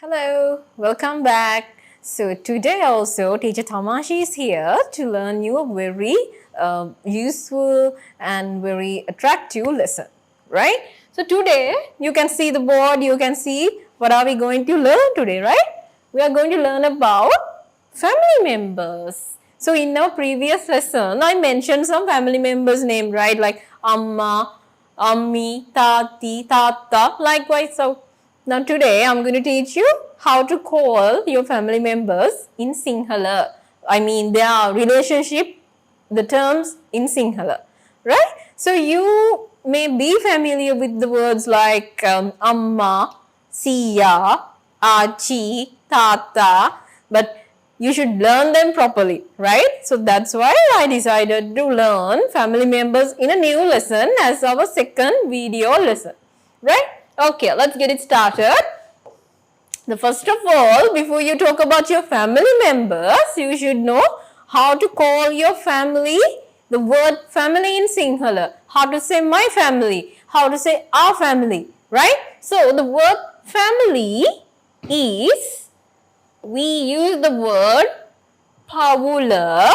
Hello, welcome back. So today also teacher Tamashi is here to learn you a very useful and very attractive lesson, right? So today you can see the board, you can see what are we going to learn today, right? We are going to learn about family members. So in our previous lesson, I mentioned some family members' name, right? Like Amma, Ammi, Tati, Tata, likewise. So now today I'm going to teach you how to call your family members in Sinhala. I mean their relationship, the terms in Sinhala, right? So you may be familiar with the words like Amma, Siya, Achi, Tata, but you should learn them properly, right? So that's why I decided to learn family members in a new lesson as our second video lesson, right? Okay, let's get it started. The first of all, before you talk about your family members, you should know how to call your family, the word family in Sinhala, how to say my family, how to say our family, right? So the word family is, we use the word Paula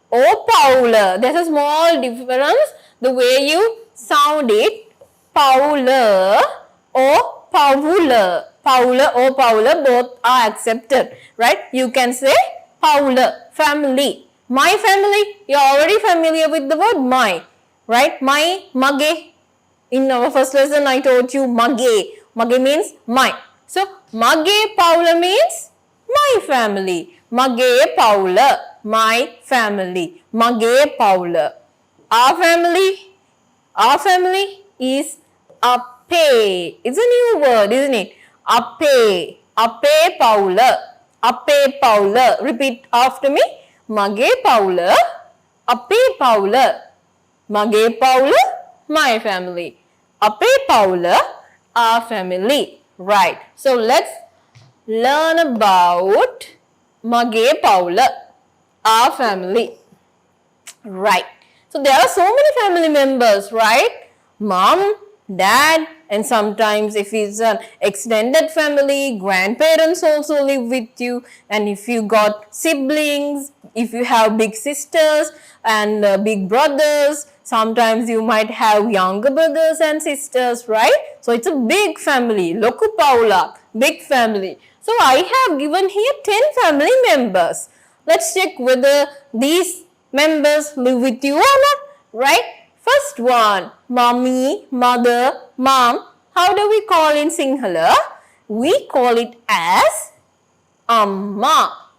or Paula. There's a small difference the way you sound it, Paula or Paula. Paula or Paula, both are accepted, right? You can say Paula, family. My family, you're already familiar with the word my, right? My, mage. In our first lesson, I taught you mage. Mage means my. So, mage Paula means my family. Mage Paula, my family. Mage Paula. Our family is Ape. It's a new word, isn't it? Ape. Ape Paula. Ape Paula. Repeat after me. Mage Paula. Ape Paula. Mage Paula. My family. Ape Paula. Our family. Right. So let's learn about Mage Paula. Our family. Right. So there are so many family members, right? Mom, dad, and sometimes if it's an extended family, grandparents also live with you. And if you got siblings, if you have big sisters and big brothers, sometimes you might have younger brothers and sisters, right? So it's a big family. Loku Paula, big family. So I have given here 10 family members. Let's check whether these members live with you or not, right? First one, mommy, mother, mom. How do we call in Sinhala? We call it as Amma.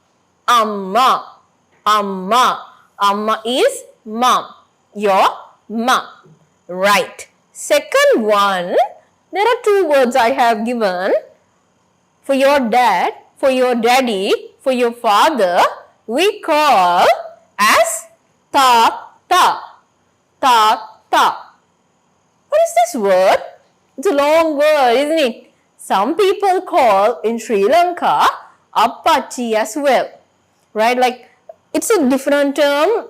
Amma. Amma. Amma is mom. Your mom. Right. Second one, there are two words I have given. For your dad, for your daddy, for your father, we call as Tata. Tata. What is this word? It's a long word, isn't it? Some people call in Sri Lanka Appachi as well. Right? Like it's a different term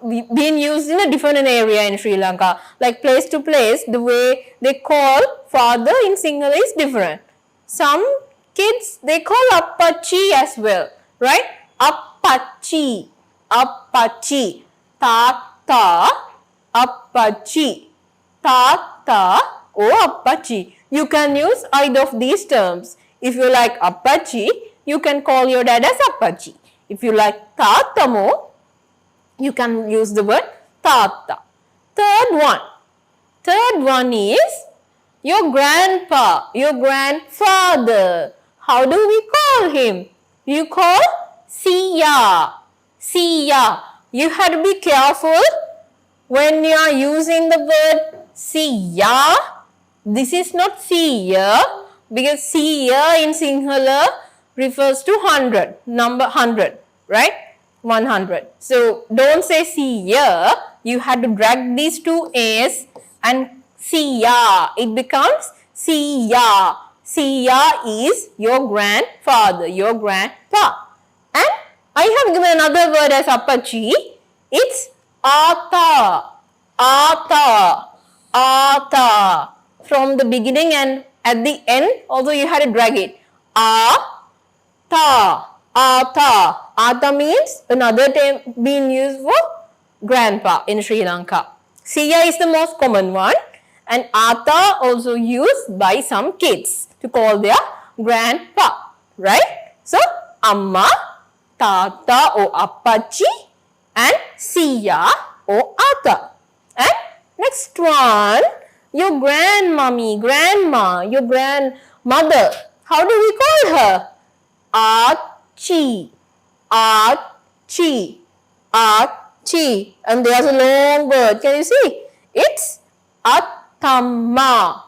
being used in a different area in Sri Lanka. Like place to place, the way they call father in Sinhala is different. Some kids, they call Appachi as well. Right? Appachi. Appachi. Tata. Appachi. Tata or Appachi. You can use either of these terms. If you like Appachi, you can call your dad as Appachi. If you like Tata more, you can use the word Tata. Third one is your grandpa, your grandfather. How do we call him? You call Siya. Siya. You have to be careful when you are using the word Siya. This is not Siya because Siya in Sinhala refers to 100, number 100, right? 100. So don't say Siya. You have to drag these two A's and Siya. It becomes Siya. Siya is your grandfather, your grandpa. And I have given another word as Appachi. It's Ata. Ata. Ata. From the beginning and at the end, although you had to drag it. Ata. Ata. Ata means another term being used for grandpa in Sri Lanka. Siya is the most common one, and Ata also used by some kids to call their grandpa, right? So, Amma, Tata or Appachi, and Siya or Ata. And next one, your grandmommy, grandma, your grandmother. How do we call her? Achi, Achi, Achi. And there's a long word. Can you see? It's Attamma,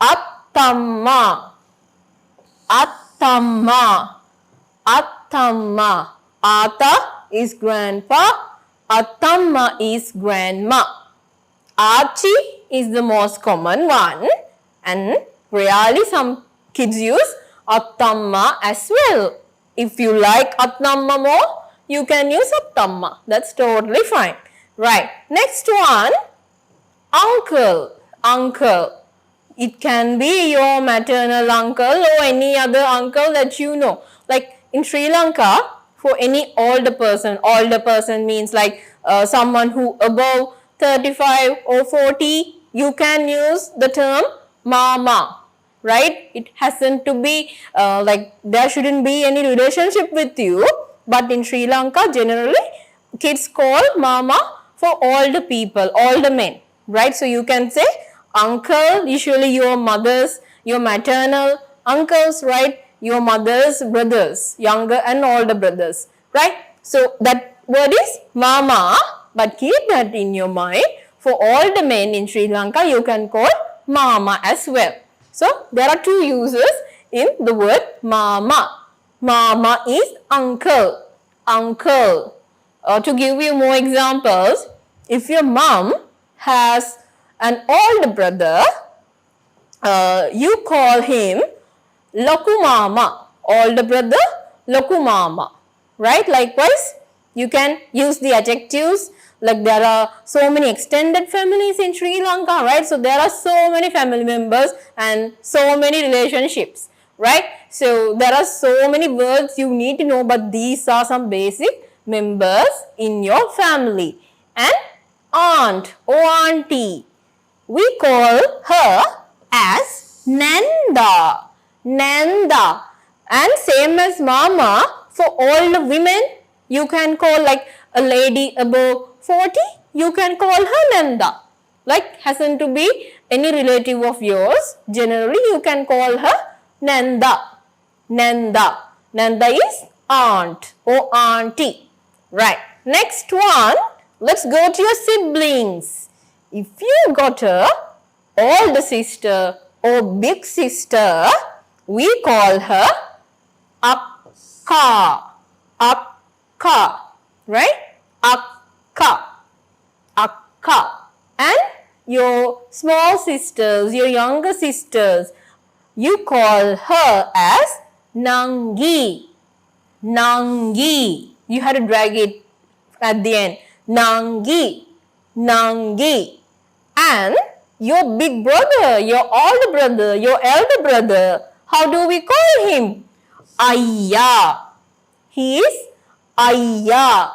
Attamma, Attamma, Attamma. Ata is grandpa, Attamma is grandma. Achi is the most common one, and rarely some kids use Attamma as well. If you like Attamma more, you can use Attamma. That's totally fine. Right. Next one, uncle. Uncle. It can be your maternal uncle or any other uncle that you know. Like in Sri Lanka, for any older person means like someone who above 35 or 40, you can use the term mama, right? It hasn't to be like there shouldn't be any relationship with you, but in Sri Lanka generally kids call mama for older people, older men, right? So you can say uncle, usually your mother's, your maternal uncles, right? Your mother's brothers, younger and older brothers, right? So that word is mama, but keep that in your mind. For all the men in Sri Lanka, you can call mama as well. So there are two uses in the word mama. Mama is uncle, uncle. To give you more examples, if your mom has an older brother, you call him Loku Mama, older brother, Loku Mama, right? Likewise, you can use the adjectives, like there are so many extended families in Sri Lanka, right? So there are so many family members and so many relationships, right? So there are so many words you need to know, but these are some basic members in your family. And aunt or auntie, we call her as Nanda. Nanda. And same as mama, for all the women, you can call like a lady above 40, you can call her Nanda. Like hasn't to be any relative of yours. Generally, you can call her Nanda. Nanda. Nanda is aunt or auntie. Right. Next one, let's go to your siblings. If you got a older sister or big sister, we call her Akka. Akka. Right? Akka. Akka. And your small sisters, your younger sisters, you call her as Nangi. Nangi. You had to drag it at the end. Nangi. Nangi. And your big brother, your older brother, your elder brother, how do we call him? Ayya. He is Ayya.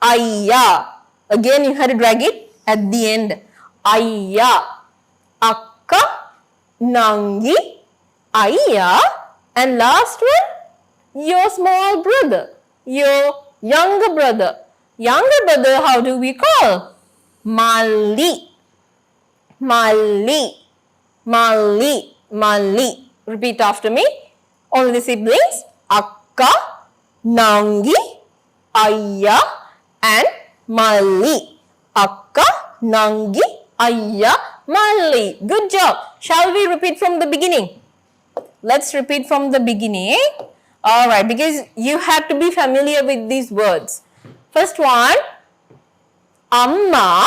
Ayya. Again, you had to drag it at the end. Ayya. Akka, Nangi, Ayya, and last one, your small brother, your younger brother. Younger brother, how do we call? Mali. Mali. Mali. Mali. Repeat after me. All the siblings, Akka, Nangi, Ayya, and Mali. Akka, Nangi, Ayya, Mali. Good job. Shall we repeat from the beginning? Let's repeat from the beginning. Alright, because you have to be familiar with these words. First one, Amma,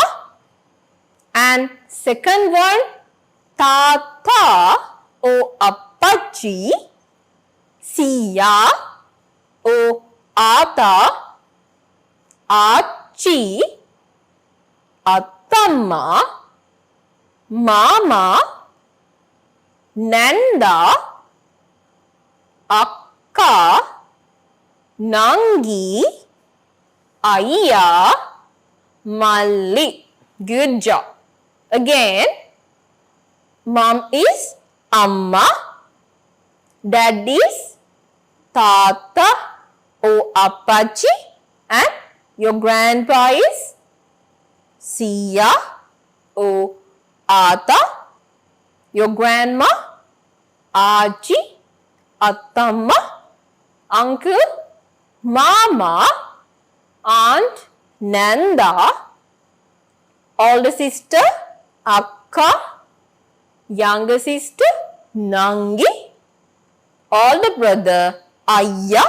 and second one, Tata or Appachi, Siya or Ata, Achi, Attamma, Mama, Nanda, akka, nangi, ayya, malli. Good job. Again, mom is amma, dad is tata or appachi, and your grandpa is siya or ata, your grandma achi, attamma, uncle mama, aunt nanda, older sister akka, younger sister nangi, older brother ayya,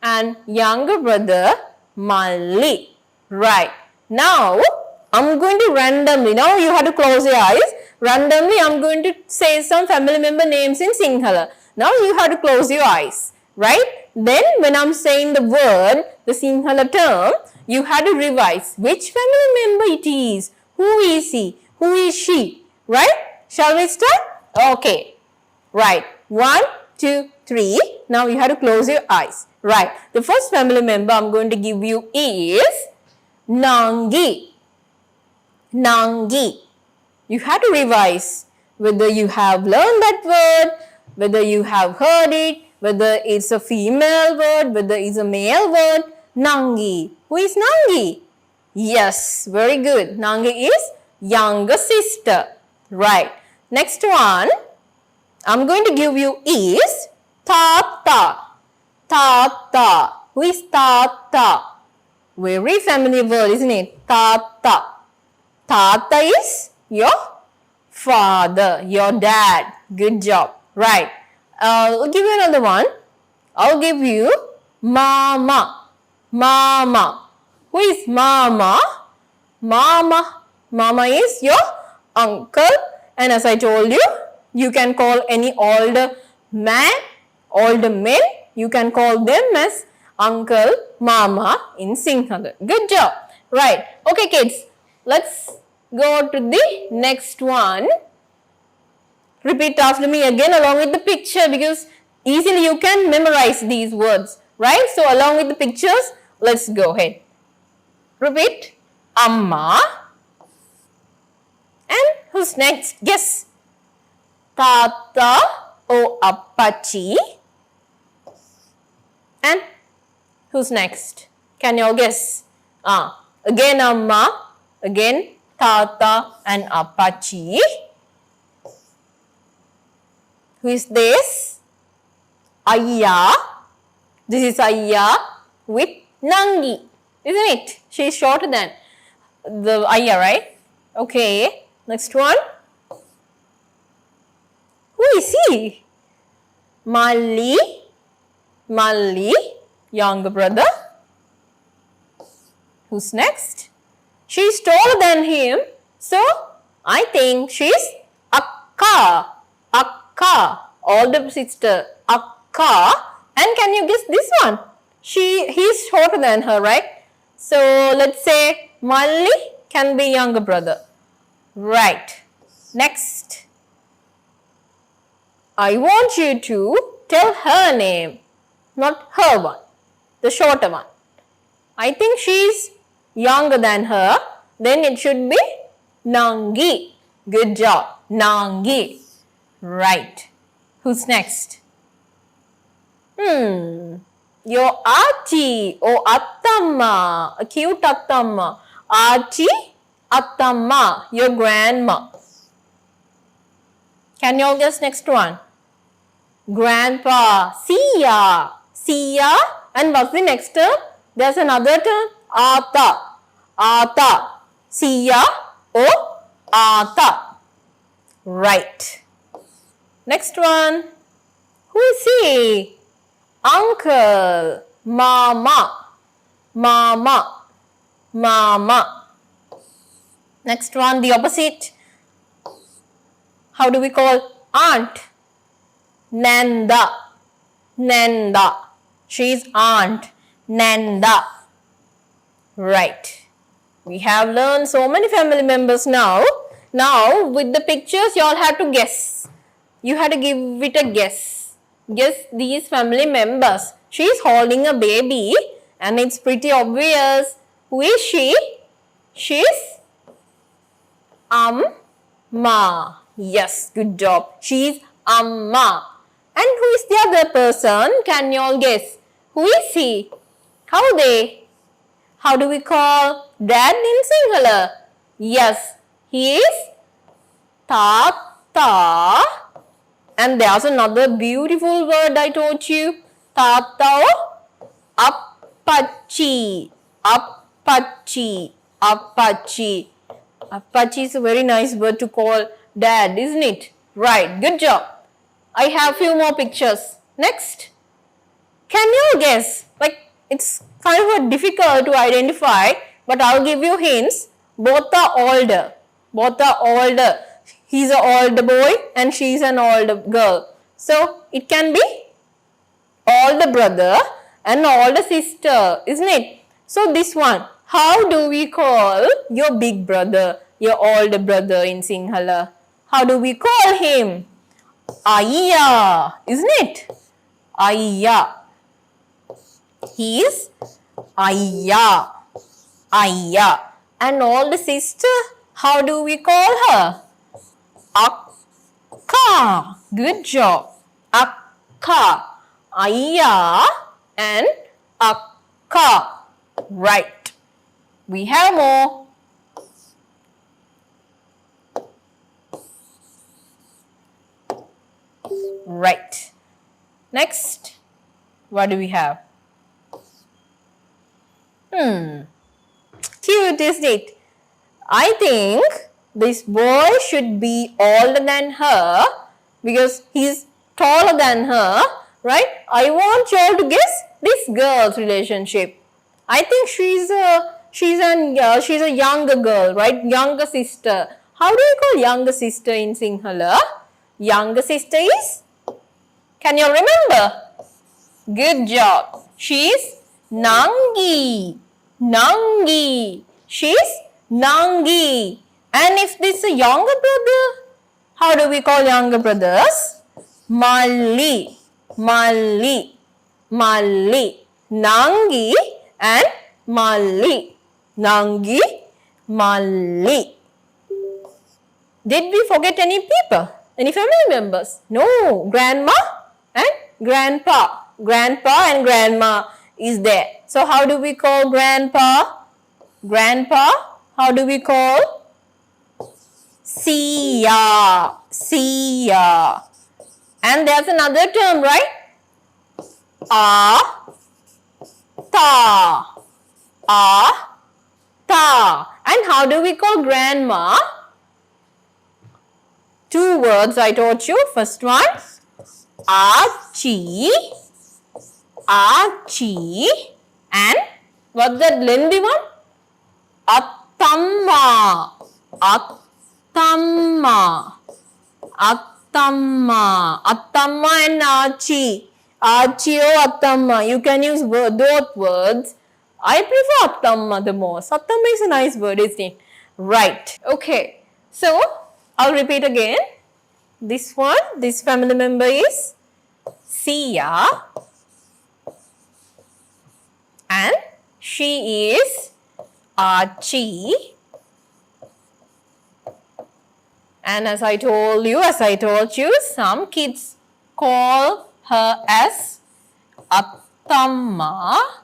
and younger brother malli. Right. Now I'm going to randomly, now you have to close your eyes. Randomly I'm going to say some family member names in Sinhala. Now you have to close your eyes. Right. Then when I'm saying the word, the Sinhala term, you have to revise which family member it is. Who is he? Who is she? Right? Shall we start? Okay. Right. 1, 2, 3. Now you have to close your eyes. Right. The first family member I'm going to give you is Nangi. Nangi. You have to revise whether you have learned that word, whether you have heard it, whether it's a female word, whether it's a male word. Nangi. Who is Nangi? Yes, very good. Nangi is younger sister. Right. Next one I'm going to give you is Tata. Tata. Who is Tata? Very familiar word, isn't it? Tata. Tata is your father, your dad. Good job. Right. I'll give you another one. I'll give you Mama. Mama. Who is Mama? Mama. Mama is your uncle. And as I told you, you can call any older man, older men, you can call them as uncle, mama in Sinhala. Good job. Right. Okay kids, let's go to the next one. Repeat after me again along with the picture because easily you can memorize these words. Right. So along with the pictures, let's go ahead. Repeat. Amma. And who's next? Guess. Tata or Appachi. And who's next? Can you all guess? Again Amma, again Tata and Appachi. Who is this? Ayya. This is Ayya with Nangi. Isn't it? She is shorter than the Ayya, right? Okay. Next one. Who is he? Malli. Malli, younger brother. Who's next? She's taller than him. So, I think she's Akka. Akka, older sister. Akka. And can you guess this one? He's shorter than her, right? So, let's say Malli can be younger brother. Right. Next. I want you to tell her name, not her one, the shorter one. I think she's younger than her, then it should be Nangi. Good job. Nangi. Right. Who's next? Your auntie or attamma, a cute attamma. Auntie, attamma, your grandma. Can you all guess next one? Grandpa, siya. Siya. And what's the next term? There's another term. Ata. Ata. Siya or ata. Right. Next one. Who is he? Uncle. Mama. Mama. Mama. Next one, the opposite. How do we call aunt? Nanda. Nanda. She's aunt. Nanda. Right. We have learned so many family members now. Now, with the pictures, you all have to guess. You have to give it a guess. guess these family members. She is holding a baby and it's pretty obvious. Who is she? She's Amma. Yes, good job. She is Amma. And who is the other person? Can you all guess? Who is he? How they? How do we call dad in Sinhala? Yes, he is Tata. And there's another beautiful word I taught you. Tata or Appachi. Appachi. Appachi. Appachi is a very nice word to call dad, isn't it? Right, good job. I have few more pictures. Next. Can you guess? Like, it's kind of difficult to identify, but I'll give you hints. Both are older. Both are older. He's an older boy and she's an older girl. So, it can be older brother and older sister, isn't it? So, this one. How do we call your big brother, your older brother in Sinhala? How do we call him? Ayya, isn't it? Ayya. He is Ayya. Ayya. And older sister, how do we call her? Akka. Good job. Akka. Ayya and Akka. Right. We have more. Right. Next. What do we have? Cute, isn't it? I think this boy should be older than her because he's taller than her, right? I want you all to guess this girl's relationship. I think she's a younger girl, right? Younger sister. How do you call younger sister in Sinhala? Younger sister is? Can you remember? Good job. She's Nangi. Nangi. She's Nangi. And if this is a younger brother, how do we call younger brothers? Malli. Malli. Malli. Nangi and Malli. Nangi, Malli. Did we forget any people? Any family members? No. Grandma and grandpa. Grandpa and grandma is there. So how do we call grandpa? Grandpa, how do we call? Siya. Siya. And there's another term, right? Ta. Ta. And how do we call grandma? Two words I taught you. First one, Achi. Achi. And what's that lengthy one? Attamma. Attamma. Attamma. Attamma and Achi. Achi or Attamma. You can use both words. I prefer Attamma the most. Attamma is a nice word, isn't it? Right. Okay. So, I'll repeat again. This one, this family member is Siya. And she is Achi. And as I told you, some kids call her as Attamma.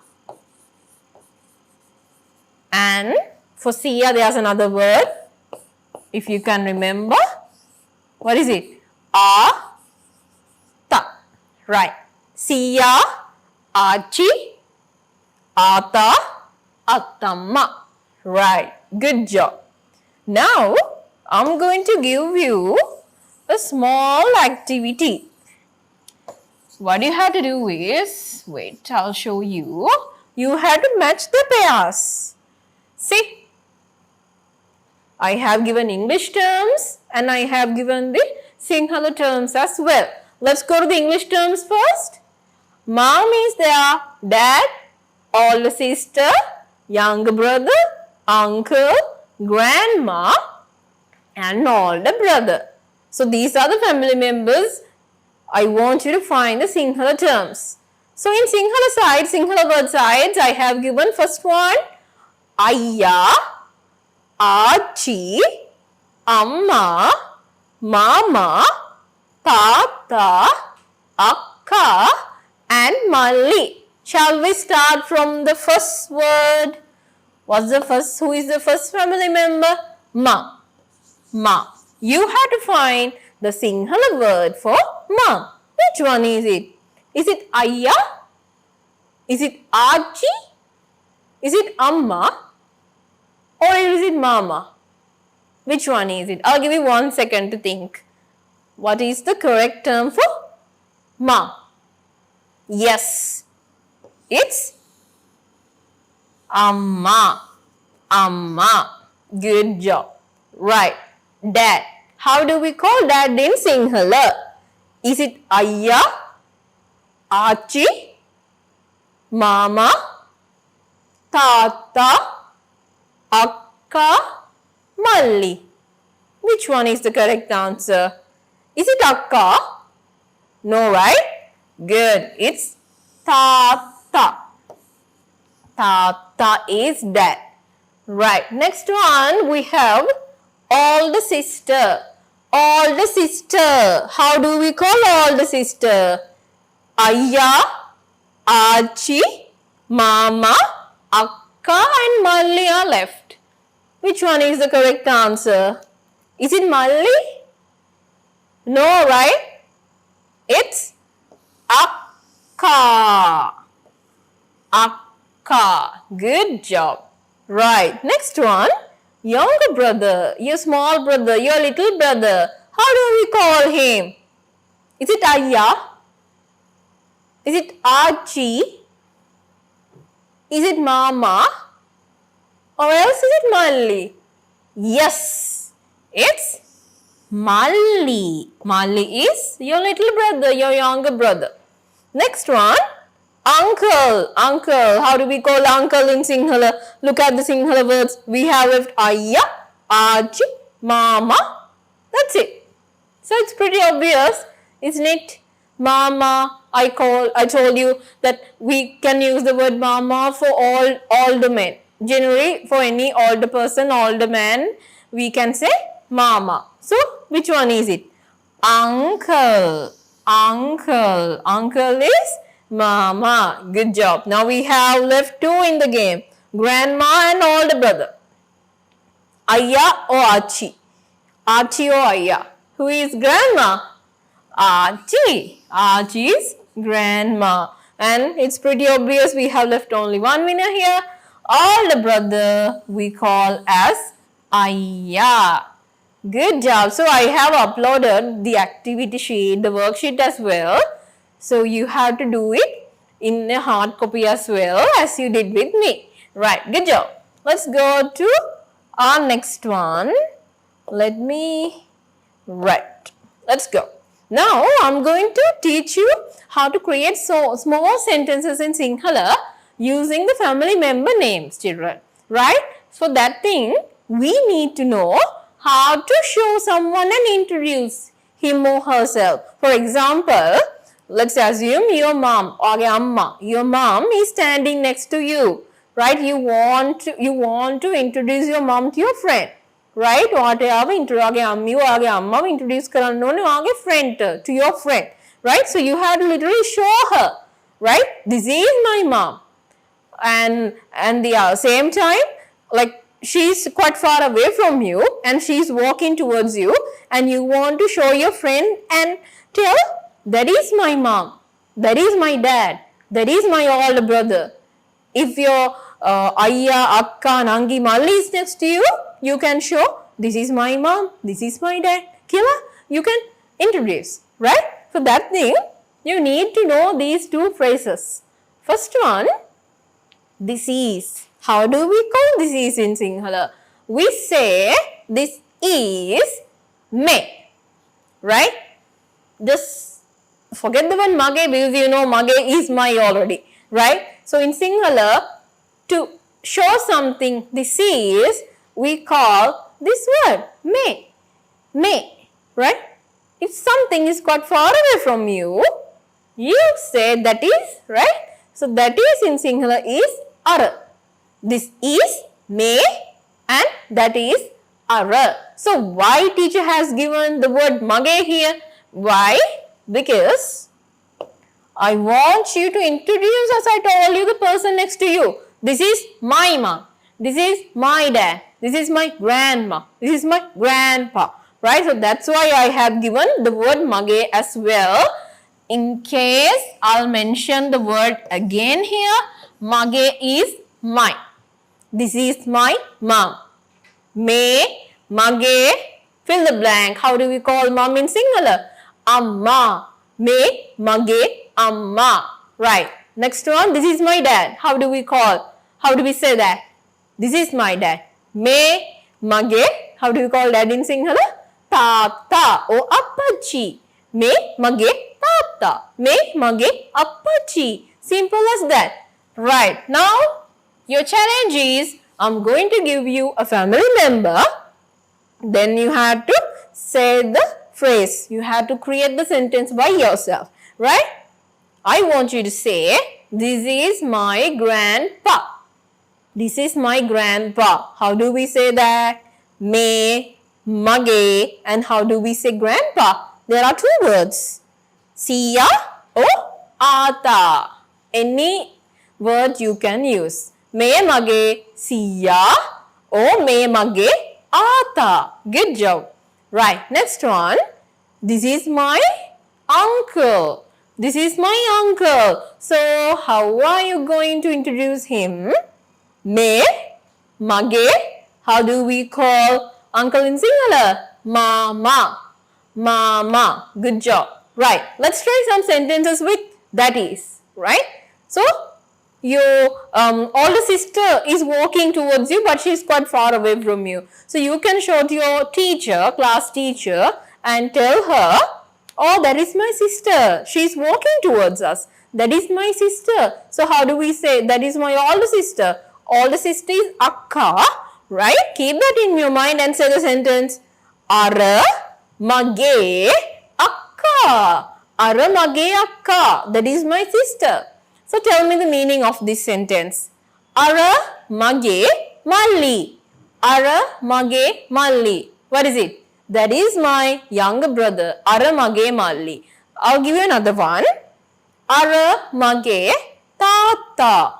And for Siya, there's another word. If you can remember. What is it? Ta. Right. Siya, Achi, Ata, Attamma. Right. Good job. Now, I'm going to give you a small activity. What you have to do is, wait, I'll show you. You have to match the pairs. See? I have given English terms and I have given the Sinhala terms as well. Let's go to the English terms first. Mom is there, dad, older sister, younger brother, uncle, grandma and older brother. So these are the family members I want you to find the Sinhala terms. So in Sinhala word sides, I have given first one, Ayya, Achi, Amma, Mama, Tata, Akka and Malli. Shall we start from the first word? Who is the first family member? Ma. Ma. You have to find the Sinhala word for ma. Which one is it? Is it Ayya? Is it Achi? Is it Amma? Or is it Mama? Which one is it? I'll give you 1 second to think. What is the correct term for ma? Yes, it's Amma. Amma. Good job. Right. Dad. How do we call dad in Sinhala? Is it Ayya, Achi, Mama, Tata, Akka, Malli? Which one is the correct answer? Is it Akka? No, right? Good. It's Tata. Tata is dad. Right. Next one we have older sister. Older sister. How do we call older sister? Ayya, Achi, Mama, Akka and Malli are left. Which one is the correct answer? Is it Malli? No, right? It's Akka. Akka. Good job. Right. Next one. Younger brother, your small brother, your little brother. How do we call him? Is it Ayya? Is it Achi? Is it Mama? Or else is it Malli? Yes, it's Malli. Malli is your little brother, your younger brother. Next one. Uncle. Uncle. How do we call uncle in Sinhala? Look at the Sinhala words. We have left Ayya, Achi, Mama. That's it. So it's pretty obvious, isn't it? Mama. I told you that we can use the word mama for all older men. Generally, for any older person, older man, we can say mama. So which one is it? Uncle. Uncle. Uncle is Mama. Good job. Now we have left two in the game. Grandma and older brother. Ayya or Achi? Achi or Ayya? Who is grandma? Achi. Achi is grandma. And it's pretty obvious we have left only one winner here. Older brother we call as Ayya. Good job. So I have uploaded the activity sheet, the worksheet as well. So you have to do it in a hard copy as well as you did with me. Right, good job. Let's go to our next one. Let's go. Now I'm going to teach you how to create small sentences in Sinhala using the family member names, children. Right? For that thing, we need to know how to show someone and introduce him or herself. For example, let's assume your mom or amma. Your mom is standing next to you, right? You want to introduce your mom to your friend, right? Whatever introduce friend to your friend, right? So you have to literally show her, right? This is my mom, and the same time, like she's quite far away from you and she's walking towards you, and you want to show your friend and tell, that is my mom, that is my dad, that is my older brother. If your Ayya, Akka, Nangi, Malli is next to you, you can show, this is my mom, this is my dad. Kila, you can introduce, right? For that thing, you need to know these two phrases. First one, this is. How do we call this is in Sinhala? We say, this is me, right? Just forget the word mage because you know mage is my already, right? So in Sinhala, to show something this is, we call this word me, right? if something is quite far away from you, you say that is, right? So that is in Sinhala is ara. This is me and that is ara. So why teacher has given the word mage here? Why? Because I want you to introduce, as I told you, the person next to you. This is my mom. This is my dad. This is my grandma. This is my grandpa. Right? So that's why I have given the word mage as well. In case I'll mention the word again here, mage is mine. This is my mom. Me, mage, fill the blank. How do we call mom in Sinhala? Amma. Me, mage, amma. Right. Next one, this is my dad. How do we call? How do we say that? This is my dad. Me, mage. How do we call dad in Sinhala? Tata or appachi. Me, mage, tata. Me, mage, appachi. Simple as that. Right. Now, your challenge is, I'm going to give you a family member. Then you have to say the phrase. You have to create the sentence by yourself. Right? I want you to say, this is my grandpa. This is my grandpa. How do we say that? Me, mage, and how do we say grandpa? There are two words. Siya or ata. Any word you can use. Me mage siya or me mage ata. Good job. Right. Next one. This is my uncle. This is my uncle. So, how are you going to introduce him? Me, mage. How do we call uncle in Sinhala? Mama. Mama. Good job. Right. Let's try some sentences with that is. Right. So, your older sister is walking towards you, but she is quite far away from you. So, you can show to your teacher, class teacher, and tell her, oh, that is my sister. She is walking towards us. That is my sister. So, how do we say that is my older sister? Older sister is akka, right? Keep that in your mind and say the sentence, Ara mage akka. Ara mage akka. That is my sister. So, tell me the meaning of this sentence. Ara mage malli. Ara mage malli. What is it? That is my younger brother. Ara mage malli. I'll give you another one. Ara mage tata.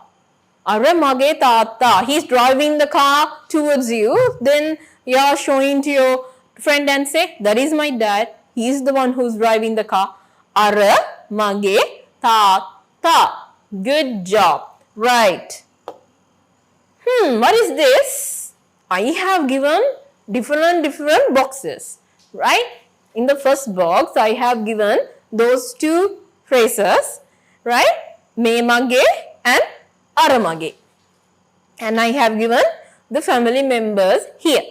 Ara mage tata. He's driving the car towards you. Then you are showing to your friend and say, that is my dad. He's the one who's driving the car. Ara mage tata. Good job. Right. What is this? I have given different boxes. Right? In the first box, I have given those two phrases. Right? Me mage and ara mage. And I have given the family members here.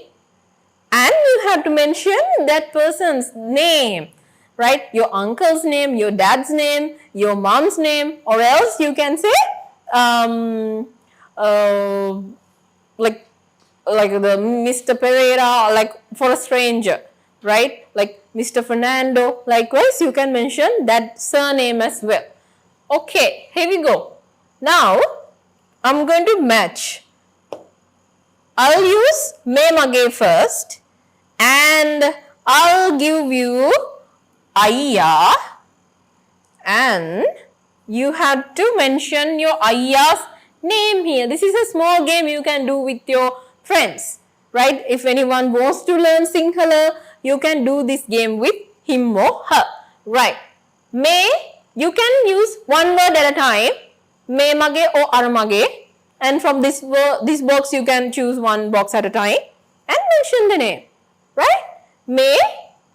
And you have to mention that person's name. Right? Your uncle's name, your dad's name, your mom's name, or else you can say like the Mr. Pereira, like for a stranger, right? Like Mr. Fernando. Likewise, you can mention that surname as well. Okay, here we go. Now, I'm going to match. I'll use me mage first, and I'll give you ayya, and you have to mention your ayya's name here. This is a small game you can do with your friends, right? If anyone wants to learn Sinhala, you can do this game with him or her, right? Me, you can use one word at a time, me mage or ara mage, and from this box you can choose one box at a time and mention the name, right? Me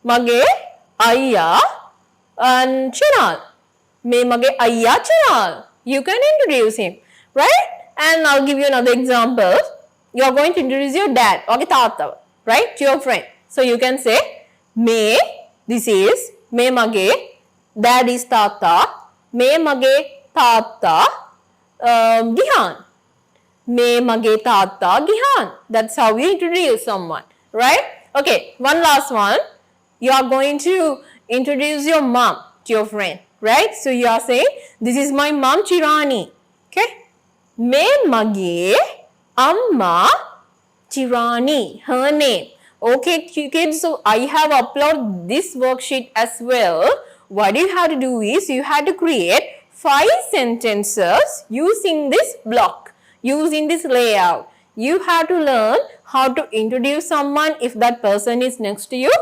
mage ayya and Chinal. Me mage ayya Chinal. You can introduce him, right? And I'll give you another example. You are going to introduce your dad, okay, tata, right, to your friend. So you can say, me, this is me mage, dad is tata, me mage tata Gihan. Me mage tata Gihan. That's how you introduce someone, right? Okay, one last one. You are going to introduce your mom to your friend, right? So you are saying, this is my mom Chirani. Okay? Me mage amma Chirani, her name. Okay, kids, so I have uploaded this worksheet as well. What you have to do is, you have to create 5 sentences using this block, using this layout. You have to learn how to introduce someone if that person is next to you,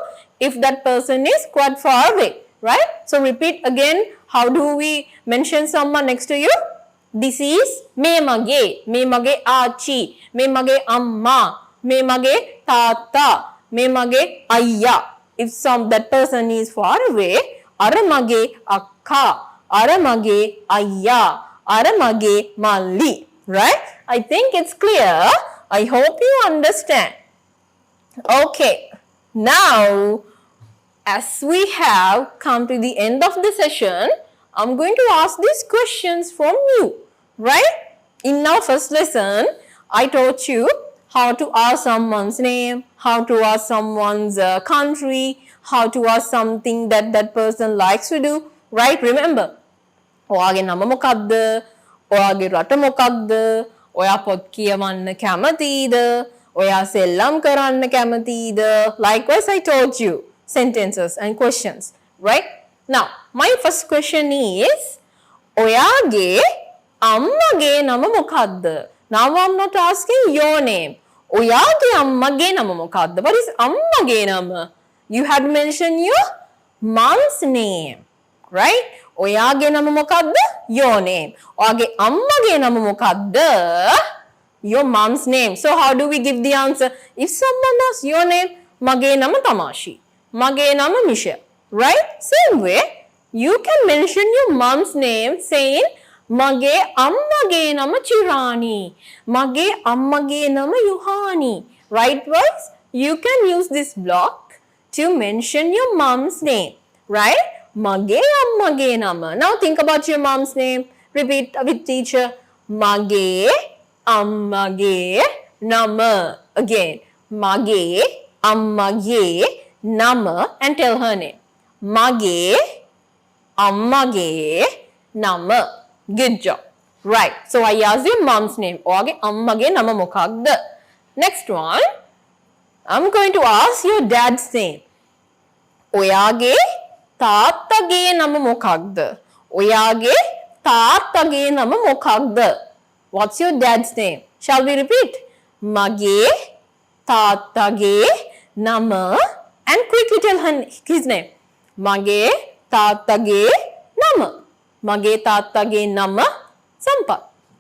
if that person is quite far away, right? So repeat again, how do we mention someone next to you? This is me mage aachi, me mage amma, me mage tata, me mage ayya. If that person is far away, ara mage akka, ara mage ayya, ara mage malli, right? I think it's clear. I hope you understand. Okay, now as we have come to the end of the session, I'm going to ask these questions from you, right? In our first lesson, I taught you how to ask someone's name, how to ask someone's country, how to ask something that that person likes to do, right? Remember, ඔයාගේ නම මොකක්ද? ඔයාගේ රට මොකක්ද? ඔයා පොත් කියවන්න කැමතිද? ඔයා සෙල්ලම් කරන්න කැමතිද? Likewise, I told you sentences and questions, right? Now, my first question is, ඔයාගේ අම්මගේ නම මොකක්ද? Now I'm not asking your name. ඔයාගේ අම්මගේ නම මොකක්ද? What is අම්මගේ නම? You have to mention your mom's name, right? ඔයාගේ නම මොකක්ද? Your name. ඔයාගේ අම්මගේ නම මොකක්ද? Your mom's name. So how do we give the answer? If someone asks your name, මගේ නම තමාෂි, මගේ නම Michelle, right? Same way, you can mention your mom's name saying, මගේ අම්මගේ නම චිරානි, මගේ අම්මගේ නම යුහානි. Rightwise, you can use this block to mention your mom's name, right? මගේ අම්මගේ නම. Now think about your mom's name. Repeat with teacher. මගේ අම්මගේ නම. Again. මගේ අම්මගේ නම and tell her name. මගේ අම්මගේ නම. Good job. Right. So I asked your mom's name. ඔයාගේ අම්මගේ නම මොකක්ද? Next one. I'm going to ask your dad's name. ඔයාගේ තාත්තගේ නම මොකක්ද? ඔයාගේ තාත්තගේ නම මොකක්ද? What's your dad's name? Shall we repeat? මගේ තාත්තගේ නම and quickly tell his name. මගේ තාත්තගේ නම. මගේ තාත්තගේ නම සම්පත්.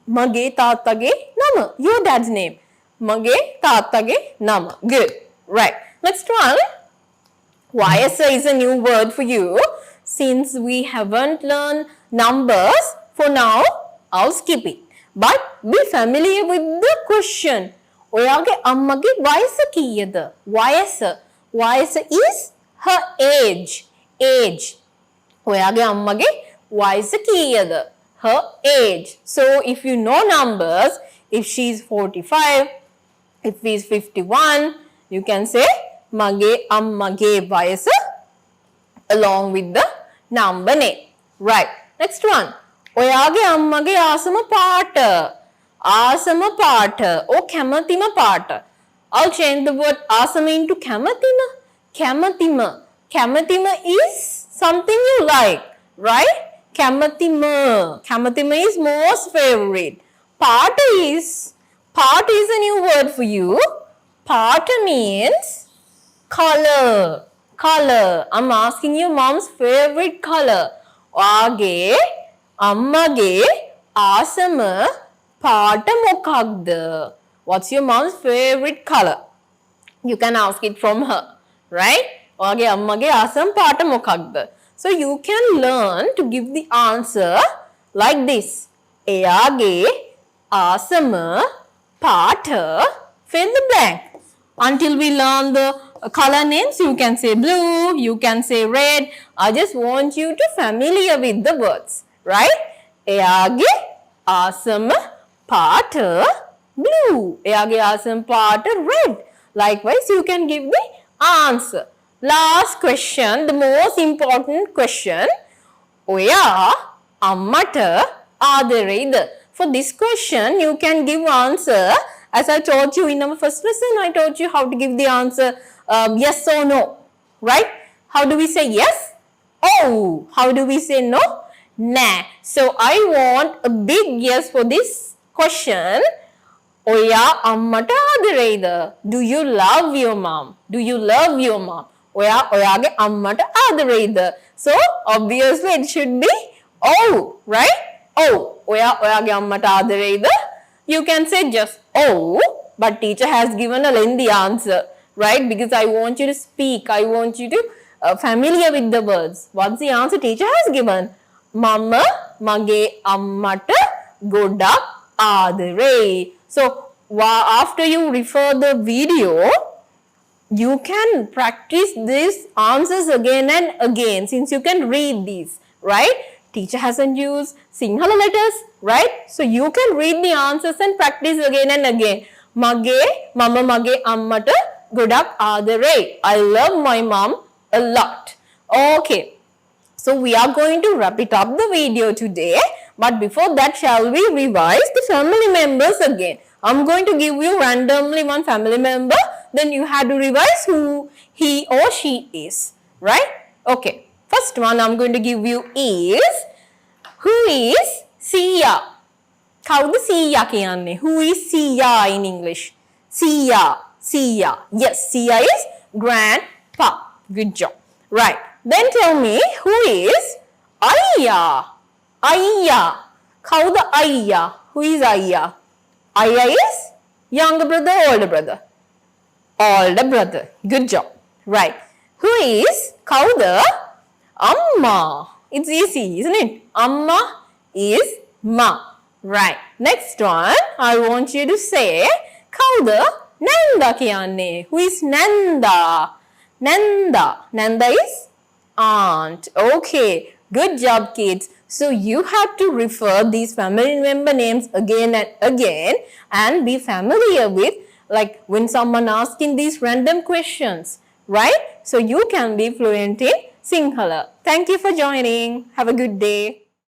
මගේ තාත්තගේ නම. Your dad's name. මගේ තාත්තගේ නම. Good. Right. Next one. YSA is a new word for you. Since we haven't learned numbers, for now, I'll skip it. But be familiar with the question. ඔයාගේ අම්මගේ වයස කීයද? වයස. වයස is her age. Age. ඔයාගේ අම්මගේ වයස කීයද? Her age. So if you know numbers, if she's 45, if he's 51, you can say මගේ අම්මගේ වයස along with the number name. Right. Next one. ඔයාගේ අම්මගේ ආසම පාට. ආසම පාට or කැමතිම පාට. I'll change the word ආසම into කැමතිම. කැමතිම. කැමතිම is something you like, right? කැමතිම. කැමතිම is most favorite. පාට is a new word for you. පාට means color. Color. I'm asking you mom's favorite color. ඔයාගේ අම්මගේ ආසම පාට මොකක්ද? What's your mom's favorite color? You can ask it from her, right? ඔයාගේ අම්මගේ ආසම පාට මොකක්ද? So you can learn to give the answer like this. එයාගේ ආසම පාට fill the blank. Until we learn the color names, you can say blue, you can say red. I just want you to familiar with the words, right? එයාගේ ආසම පාට blue. එයාගේ ආසම පාට red. Likewise, you can give the answer. Last question, the most important question. Oya ammata aadareyda. For this question, you can give answer. As I taught you in our first lesson, I taught you how to give the answer yes or no. Right? How do we say yes? Oh. How do we say no? Nah. So I want a big yes for this question. Oya ammata aadareyda. Do you love your mom? Do you love your mom? Oya oyage ammata aadareyda. So obviously it should be oh, right? Oh, oya oyage ammata aadareyda. You can say just oh, but teacher has given a lengthy answer, right? Because I want you to speak. I want you to familiar with the words. What's the answer teacher has given? Mama mage ammata godak ආදරේ. So after you refer the video, you can practice these answers again and again since you can read these, right? Teacher hasn't used Sinhala letters, right? So you can read the answers and practice again and again. Mama mage ammata godak ආදරේ. I love my mom a lot. Okay. So we are going to wrap it up the video today. But before that, shall we revise the family members again? I'm going to give you randomly one family member. Then you have to revise who he or she is. Right? Okay. First one I'm going to give you is, who is Sia? Kawuda Sia kiyanne? Who is Sia in English? Sia. Yes, Sia is grandpa. Good job. Right. Then tell me, who is Ayya? Ayya. Kawuda Ayya? Who is Ayya? Ayya is younger brother, older brother? Older brother. Good job. Right. Who is Kawuda? Amma. It's easy, isn't it? Amma is ma. Right. Next one, I want you to say, Kawuda Nanda kiyanne? Who is Nanda? Nanda is aunt. Okay. Good job, kids. So you have to refer these family member names again and again and be familiar with, like when someone asking these random questions, right? So you can be fluent in Sinhala. Thank you for joining. Have a good day.